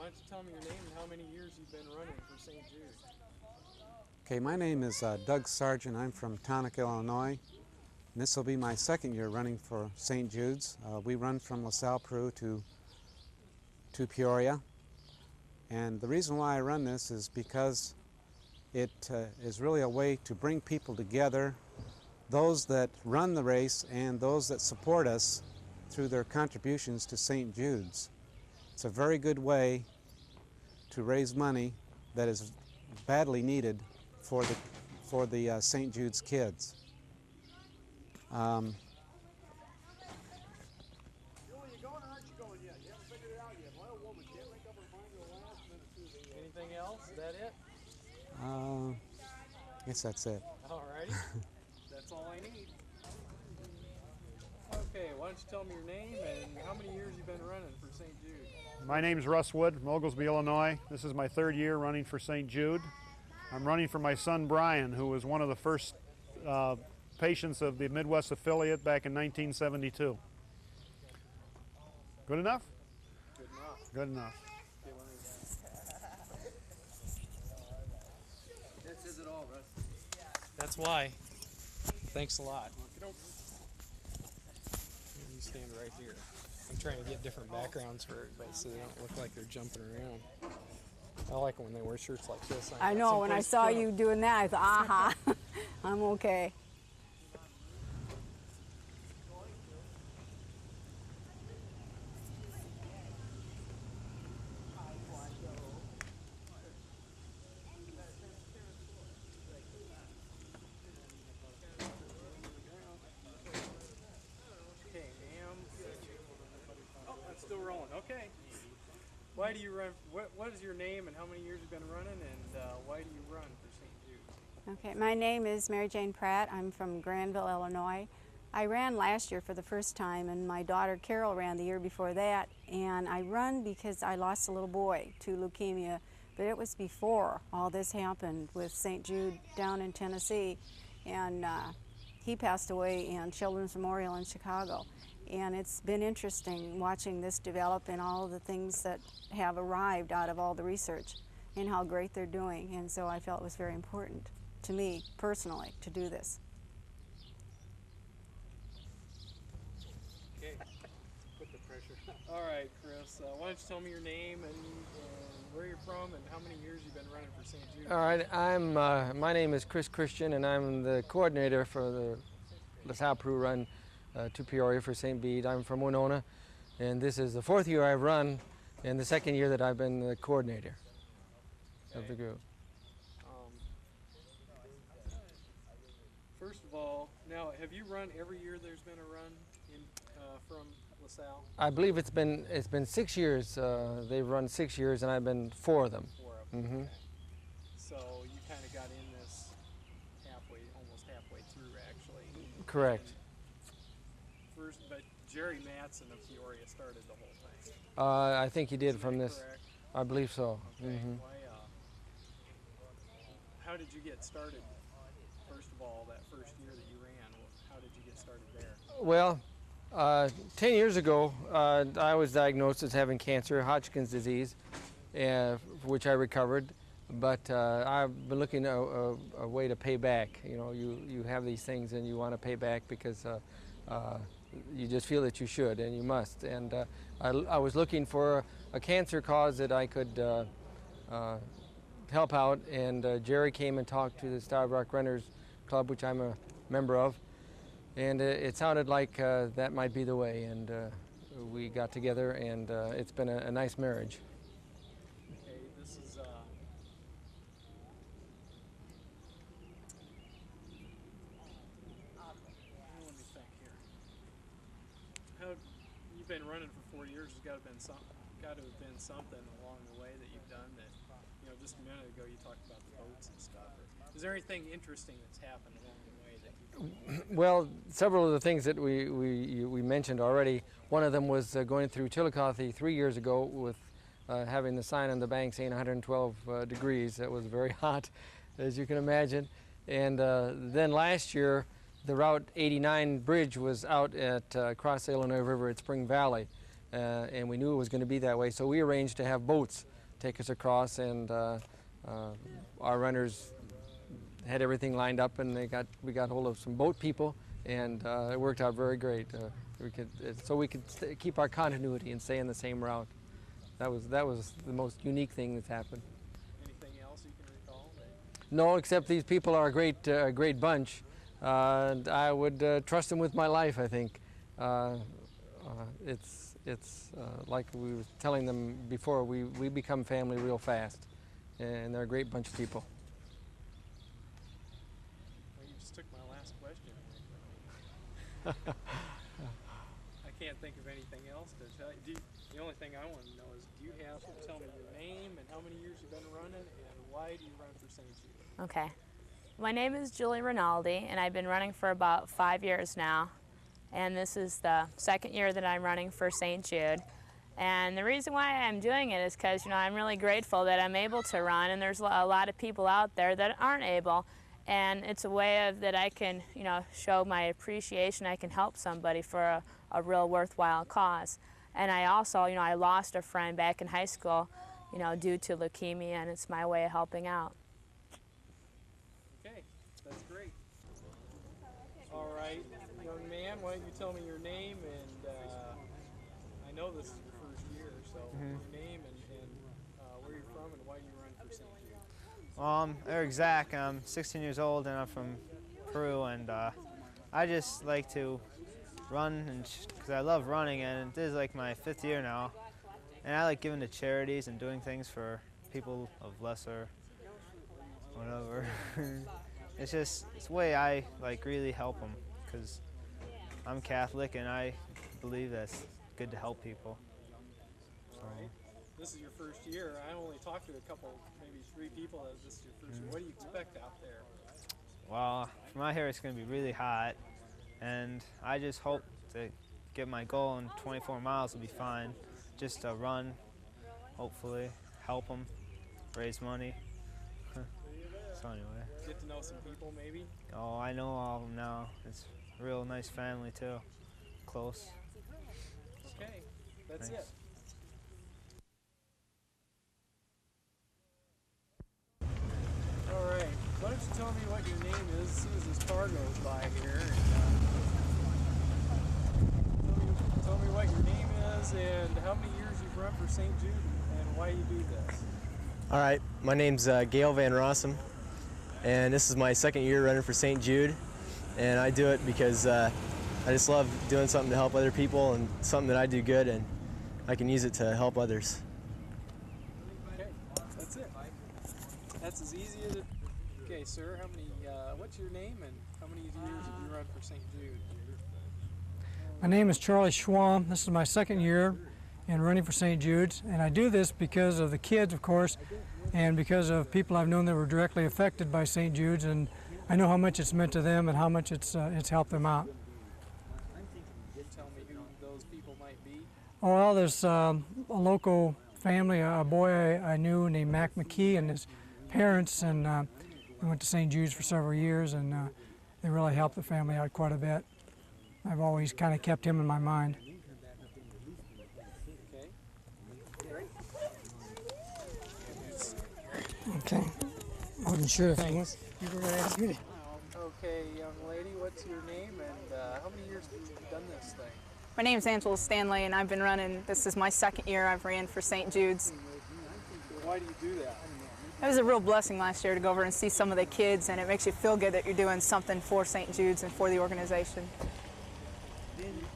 don't you tell me your name and how many years you've been running for St. Jude? Okay, my name is Doug Sargent. I'm from Tonic, Illinois. And this will be my second year running for St. Jude's. We run from LaSalle, Peru to Peoria. And the reason why I run this is because it is really a way to bring people together, those that run the race and those that support us through their contributions to St. Jude's. It's a very good way to raise money that is badly needed for the St. Jude's kids. Anything else? Is that it? I guess that's it. All righty. That's all I need. Okay, why don't you tell me your name and how many years you've been running for St. Jude? My name's Russ Wood from Oglesby, Illinois. This is my third year running for St. Jude. I'm running for my son Brian, who was one of the first patients of the Midwest affiliate back in 1972. Good enough? Good enough. Good enough. That says it all, Russ. That's why. Thanks a lot. You stand right here. I'm trying to get different backgrounds for everybody so they don't look like they're jumping around. I like it when they wear shirts like this. I know, when I saw you doing that, I thought, aha, I'm okay. Okay, ma'am. Oh, that's still rolling. Okay. Why do you run? What is your name and how many years you've been running, and why do you run for St. Jude's? Okay, my name is Mary Jane Pratt. I'm from Granville, Illinois. I ran last year for the first time, and my daughter Carol ran the year before that. And I run because I lost a little boy to leukemia, but it was before all this happened with St. Jude down in Tennessee. And he passed away in Children's Memorial in Chicago. And it's been interesting watching this develop and all the things that have arrived out of all the research and how great they're doing. And so I felt it was very important to me personally to do this. Okay. Put the pressure. All right, Chris. Why don't you tell me your name and where you're from and how many years you've been running for St. Jude? All right. My name is Chris Christian, and I'm the coordinator for the LaSalle Peru run to Peoria for St. Bede. I'm from Winona, and this is the fourth year I've run and the second year that I've been the coordinator of the group. First of all, now have you run every year there's been a run in, from LaSalle? I believe it's been 6 years. They've run 6 years, and I've been 4 of them. 4 of them. Mm-hmm. Okay. So you kind of got in this almost halfway through, actually. Correct. First, but Jerry Matson of Peoria started the whole thing. I think he did from this. Correct? I believe so. Okay. Mm-hmm. Why, how did you get started? First of all, that first year that you ran, how did you get started there? Well, 10 years ago, I was diagnosed as having cancer, Hodgkin's disease, for which I recovered. But I've been looking at a way to pay back. You know, you have these things and you want to pay back because you just feel that you should and you must. And I was looking for a cancer cause that I could help out, and Jerry came and talked to the Starved Rock Runners Club, which I'm a member of, and it sounded like that might be the way, and we got together, and it's been a nice marriage. Okay, this is let me think here. How you've been running for 4 years? There's got to have been something along the way that you've done that, you know, just a minute ago you talked about the boats and stuff. Is there anything interesting that's happened along the way that you? Well, several of the things that we mentioned already. One of them was going through Chillicothe 3 years ago with having the sign on the bank saying 112 degrees. That was very hot, as you can imagine. And then last year, the Route 89 bridge was out at across the Illinois River at Spring Valley. and we knew it was going to be that way. So we arranged to have boats take us across, and our runners had everything lined up, and we got hold of some boat people, and it worked out very great. So we could keep our continuity and stay on the same route. That was the most unique thing that's happened. Anything else you can recall? No, except these people are a great bunch. And I would trust them with my life, I think. It's like we were telling them before, we become family real fast, and they're a great bunch of people. Well, you just took my last question away from me. I can't think of anything else to tell you. The only thing I want to know is, do you have to tell me your name and how many years you've been running, and why do you run for St. Jude? Okay. My name is Julie Rinaldi, and I've been running for about 5 years now. And this is the second year that I'm running for St. Jude. And the reason why I'm doing it is because, I'm really grateful that I'm able to run, and there's a lot of people out there that aren't able. And it's a way that I can, show my appreciation. I can help somebody for a real worthwhile cause. And I also, I lost a friend back in high school, due to leukemia, and it's my way of helping out. Okay, that's great. All right, young man, why don't you tell me your name, and I know this is your first year, so your name and where you're from and why you run for St. Jude. I'm Eric Zach. I'm 16 years old, and I'm from Peru, and I just like to run because I love running, and this is like my 5th year now, and I like giving to charities and doing things for people of lesser whatever. It's the way I really help them, because I'm Catholic and I believe that's good to help people. So. Right. This is your first year. I only talked to a couple, maybe 3 people that this is your first year. What do you expect out there? Well, from out here it's going to be really hot, and I just hope to get my goal in 24 miles will be fine. Just to run, hopefully, help them, raise money. So anyway. Get to know some people maybe? Oh, I know all of them now. It's a real nice family too, close. Okay, that's Thanks. it. All right, why don't you tell me what your name is as soon as this car goes by here. And, tell me what your name is and how many years you've run for St. Jude and why you do this. All right, my name's Gail Van Rossum, and this is my 2nd year running for St. Jude, and I do it because I just love doing something to help other people and something that I do good, and I can use it to help others. Okay, that's it. That's as easy as it. Okay, sir, what's your name and how many years have you run for St. Jude? My name is Charlie Schwam. This is my 2nd year in running for St. Jude's, and I do this because of the kids, of course, and because of people I've known that were directly affected by St. Jude's, and I know how much it's meant to them and how much it's helped them out. Tell me who those people might be. Oh, well, there's a local family, a boy I knew named Mac McKee and his parents, and we went to St. Jude's for several years, and they really helped the family out quite a bit. I've always kind of kept him in my mind. Okay, great. Okay. I wasn't sure if you were going to ask me. Okay, young lady, what's your name and how many years have you done this thing? My name is Angela Stanley, and I've been running. This is my 2nd year I've ran for St. Jude's. Why do you do that? It was a real blessing last year to go over and see some of the kids, and it makes you feel good that you're doing something for St. Jude's and for the organization.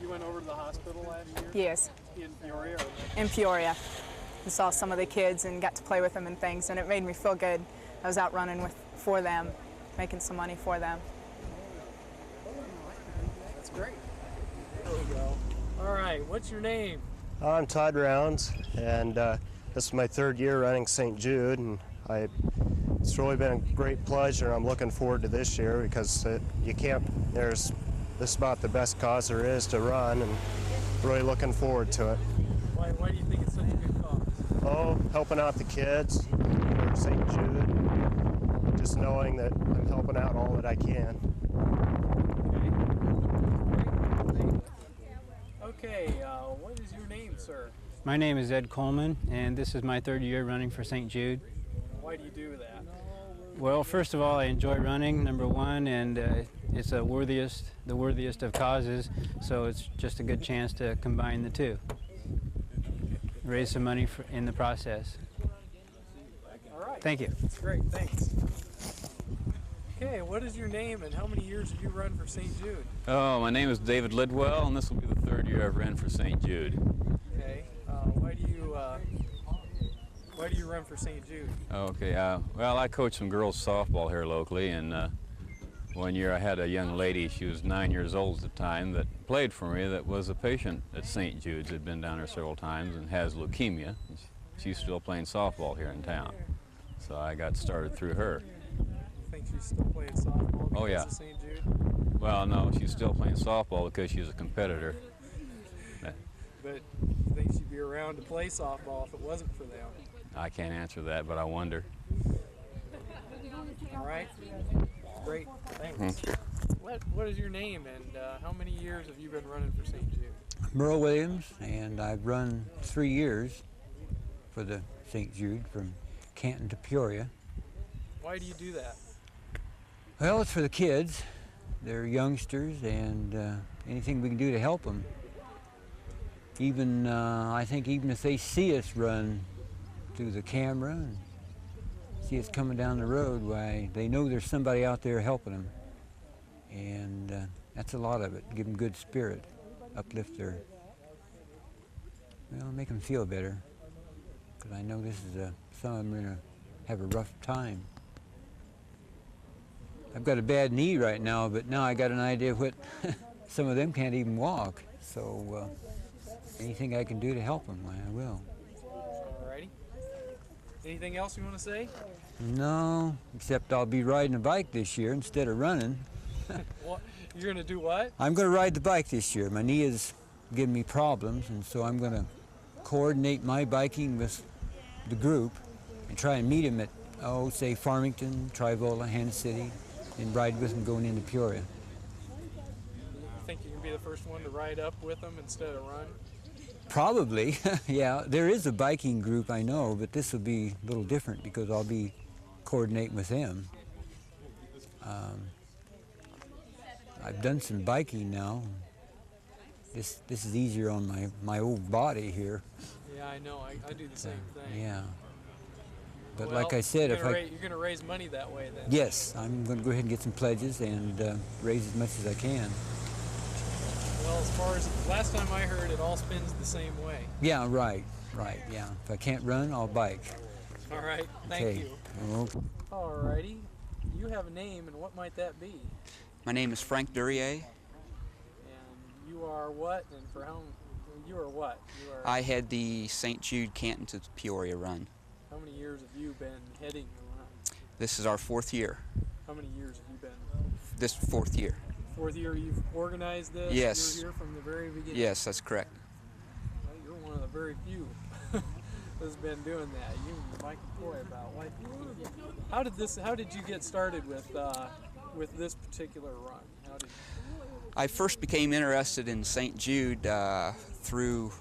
You went over to the hospital last year? Yes. In Peoria? In Peoria. And saw some of the kids and got to play with them and things, and it made me feel good. I was out running for them, making some money for them. That's great. There we go. All right, what's your name? I'm Todd Rounds, and this is my 3rd year running St. Jude, and it's really been a great pleasure. I'm looking forward to this year because this is about the best cause there is to run, and really looking forward to it. Why do you think it's such a good cause? Oh, helping out the kids for St. Jude, just knowing that I'm helping out all that I can. Okay, what is your name, sir? My name is Ed Coleman, and this is my third year running for St. Jude. Why do you do that? Well, first of all, I enjoy running, number one, and it's the worthiest of causes, so it's just a good chance to combine the two. Raise some money in the process. All right. Thank you. That's great, thanks. Okay, what is your name and how many years have you run for St. Jude? Oh, my name is David Lidwell, and this will be the third year I've ran for St. Jude. Okay, why do you run for St. Jude? Okay, well, I coach some girls softball here locally, and one year I had a young lady, she was 9 years old at the time, that played for me that was a patient at St. Jude's, had been down there several times and has leukemia. She's still playing softball here in town, so I got started through her. Think she's still playing softball because Oh, yeah. of St. Jude? Well, no, she's still playing softball because she's a competitor. But you think she'd be around to play softball if it wasn't for them? I can't answer that, but I wonder. All right. Great. Thanks. What is your name and how many years have you been running for St. Jude? Merle Williams, and I've run 3 years for the St. Jude from Canton to Peoria. Why do you do that? Well, it's for the kids. They're youngsters, and anything we can do to help them. Even, I think even if they see us run through the camera and see us coming down the road, why, they know there's somebody out there helping them. And that's a lot of it. Give them good spirit, uplift their, well, make them feel better. Because I know this is some of them are going to have a rough time. I've got a bad knee right now, but now I got an idea what some of them can't even walk. So anything I can do to help them, I will. Alrighty. Anything else you want to say? No, except I'll be riding a bike this year instead of running. What? You're going to do what? I'm going to ride the bike this year. My knee is giving me problems, and so I'm going to coordinate my biking with the group and try and meet them at, say Farmington, Trivola, Hannah City, and ride with them going into Peoria. You think you can be the first one to ride up with them instead of run? Probably, yeah. There is a biking group, I know, but this will be a little different because I'll be coordinating with them. I've done some biking now. This is easier on my old body here. Yeah, I know. I do the same thing. Yeah. But well, like I said, you're going to raise money that way then? Yes, I'm going to go ahead and get some pledges and raise as much as I can. Well, as far as last time I heard, it all spins the same way. Yeah, right, yeah. If I can't run, I'll bike. All right, thank Okay. you. Okay. All righty. You have a name, and what might that be? My name is Frank Durier. And you are what, and for how, you are what? You are, I had the St. Jude Canton to Peoria run. how many years have you been heading the run? This is our 4th year. How many years have you been? This 4th year. 4th year you've organized this? Yes. You were here from the very beginning? Yes, that's correct. Well, you're one of the very few that's been doing that. You and Mike McCoy about why. How did you get started with this particular run? How did I first became interested in St. Jude through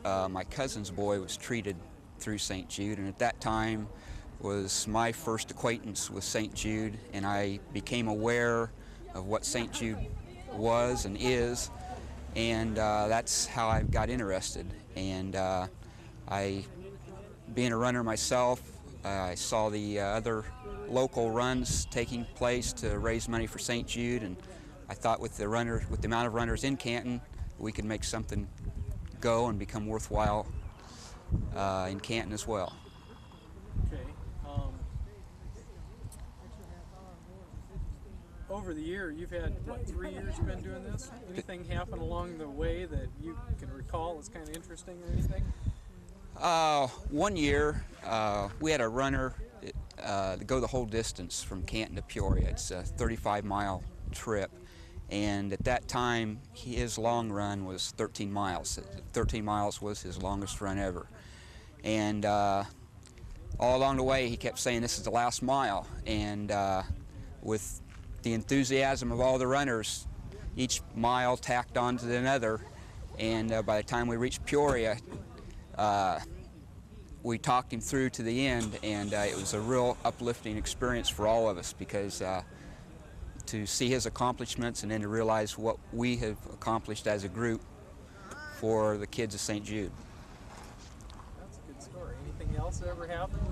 my cousin's boy was treated through St. Jude, and at that time was my first acquaintance with St. Jude, and I became aware of what St. Jude was and is, and that's how I got interested. And being a runner myself, I saw the other local runs taking place to raise money for St. Jude, and I thought with the amount of runners in Canton, we could make something go and become worthwhile in Canton as well. Okay. Over the year, you've had, what, 3 years you've been doing this? Anything happen along the way that you can recall that's kind of interesting or anything? 1 year, we had a runner go the whole distance from Canton to Peoria. It's a 35-mile trip, and at that time, his long run was 13 miles. 13 miles was his longest run ever. And all along the way, he kept saying, "This is the last mile." And with the enthusiasm of all the runners, each mile tacked on to another, And by the time we reached Peoria, we talked him through to the end, and it was a real uplifting experience for all of us, because to see his accomplishments and then to realize what we have accomplished as a group for the kids of St. Jude. That's a good story. Anything else that ever happened?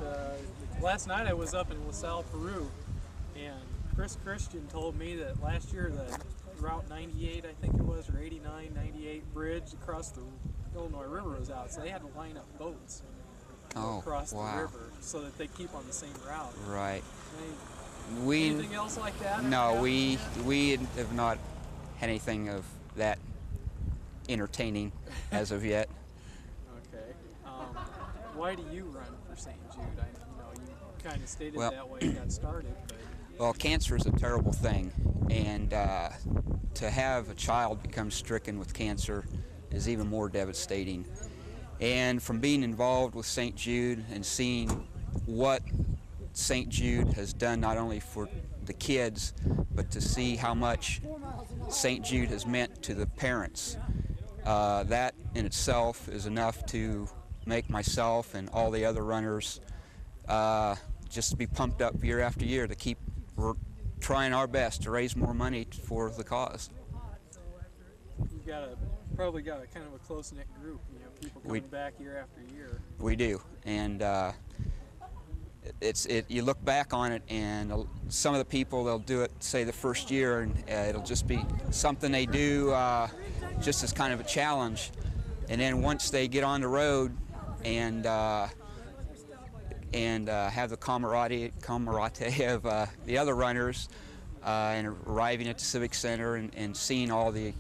Last night I was up in LaSalle, Peru, and Chris Christian told me that last year the Route 98, I think it was, or 89, 98 bridge across the Illinois River was out, so they had to line up boats across the river so that they keep on the same route. Right. Anything else like that? No, we have not had anything of that entertaining as of yet. Okay. Why do you run for St. Jude? You kind of stated that way you got started. But... Well, cancer is a terrible thing, and to have a child become stricken with cancer is even more devastating. And from being involved with St. Jude and seeing what St. Jude has done not only for the kids, but to see how much St. Jude has meant to the parents, that in itself is enough to make myself and all the other runners just be pumped up year after year to keep trying our best to raise more money for the cause. You've probably got a kind of a close-knit group, people coming back year after year. We do, and you look back on it, and some of the people, they'll do it, say, the first year, and it'll just be something they do just as kind of a challenge. And then once they get on the road and have the camaraderie of the other runners, and arriving at the Civic Center and seeing all the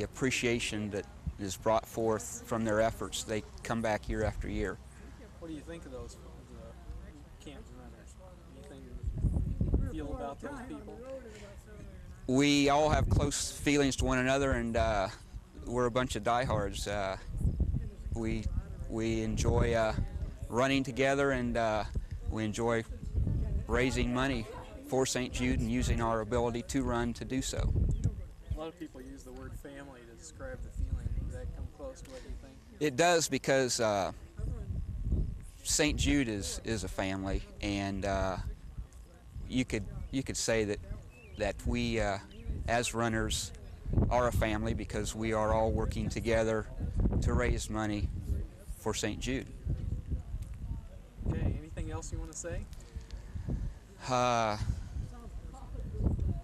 appreciation that is brought forth from their efforts, they come back year after year. What do you think of those Canton runners? Anything you feel about those people? We all have close feelings to one another, and we're a bunch of diehards. We enjoy running together, and we enjoy raising money for St. Jude and using our ability to run to do so. A lot of people use the word family to describe the feeling. Does that come close to what you think? It does, because St. Jude is a family, and you could say that we as runners are a family, because we are all working together to raise money for St. Jude. Okay, anything else you want to say?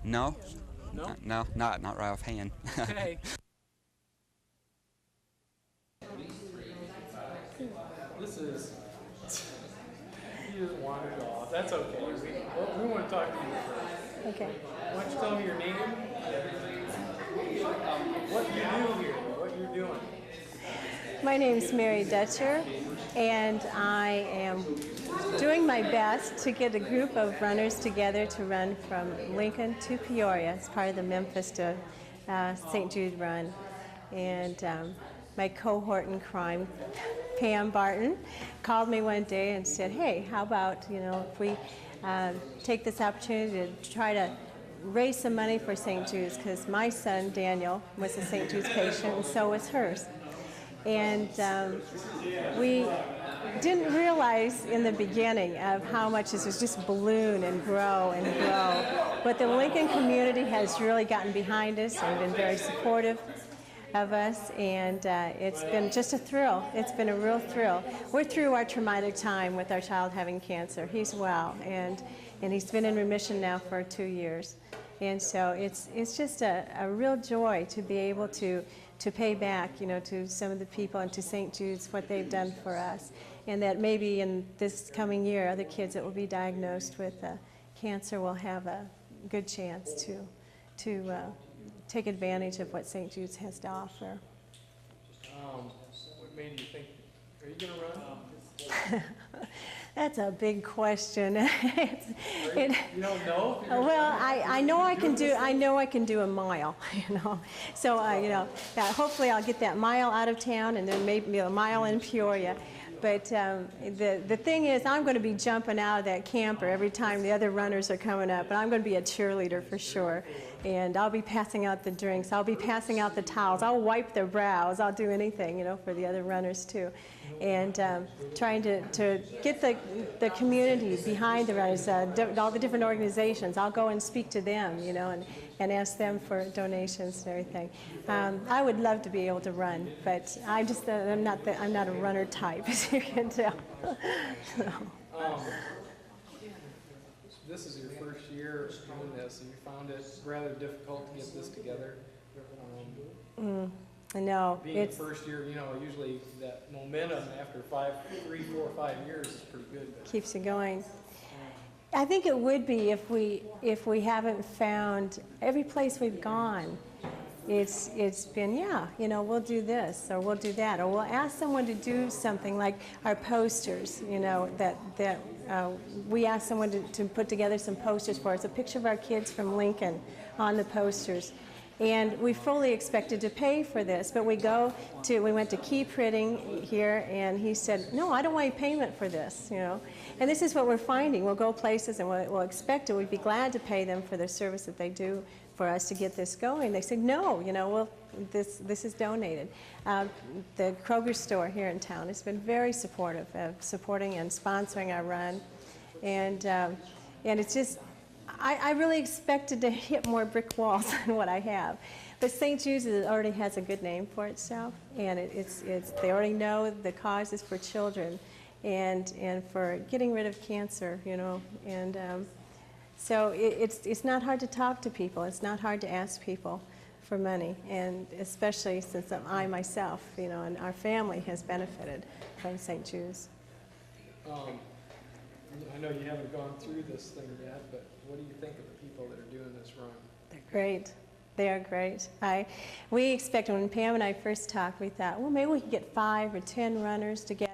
No. No? Not right offhand. Okay. This is... You just wandered off. That's okay. We want to talk to you first. Okay. Why don't you tell me your name? What you do here, what you're doing. My name is Mary Dutcher, and I am doing my best to get a group of runners together to run from Lincoln to Peoria as part of the Memphis to St. Jude run. And my cohort in crime, Pam Barton, called me one day and said, hey, how about, if we take this opportunity to try to raise some money for St. Jude's, because my son, Daniel, was a St. Jude's patient, and so was hers. And we didn't realize in the beginning of how much this was just balloon and grow and grow. But the Lincoln community has really gotten behind us and been very supportive of us, and it's been just a thrill. It's been a real thrill. We're through our traumatic time with our child having cancer. He's well, and he's been in remission now for 2 years. And so it's just a real joy to be able to pay back, to some of the people and to St. Jude's what they've done for us. And that maybe in this coming year, other kids that will be diagnosed with cancer will have a good chance to take advantage of what St. Jude's has to offer. What made you think, are you going to run? That's a big question. You don't know? Well, I know I can do. I know I can do a mile. So hopefully I'll get that mile out of town, and then maybe a mile in Peoria. But the thing is, I'm going to be jumping out of that camper every time the other runners are coming up, and I'm going to be a cheerleader for sure. And I'll be passing out the drinks. I'll be passing out the towels. I'll wipe their brows. I'll do anything, you know, for the other runners too. And trying to get the community behind the runners, all the different organizations. I'll go and speak to them, you know, and ask them for donations and everything. I would love to be able to run, but I'm not a runner type, as you can tell. So. This is your first year doing this, and you found it rather difficult to get this together. I know. Being the first year, you know, usually that momentum after 3, 4, 5 years is pretty good. Keeps you going. I think it would be if we haven't found every place we've gone. It's been, yeah, you know, we'll do this or we'll do that, or we'll ask someone to do something like our posters, you know, that we asked someone to put together some posters for us, a picture of our kids from Lincoln on the posters. And we fully expected to pay for this, but we went to Key Printing here, and he said, no, I don't want any payment for this, you know. And this is what we're finding. We'll go places and we'll expect it. We'd be glad to pay them for the service that they do for us to get this going. They said, no, you know, well, this is donated. The Kroger store here in town has been very supportive of supporting and sponsoring our run. And it's just, I really expected to hit more brick walls than what I have. But St. Jude's already has a good name for itself, and they already know the cause is for children and for getting rid of cancer, you know. And so it's not hard to talk to people. It's not hard to ask people for money, and especially since I myself, you know, and our family has benefited from St. Jude's. I know you haven't gone through this thing yet, but what do you think of the people that are doing this run? They're great. They are great. We expected, when Pam and I first talked, we thought, well, maybe we could get 5 or 10 runners together.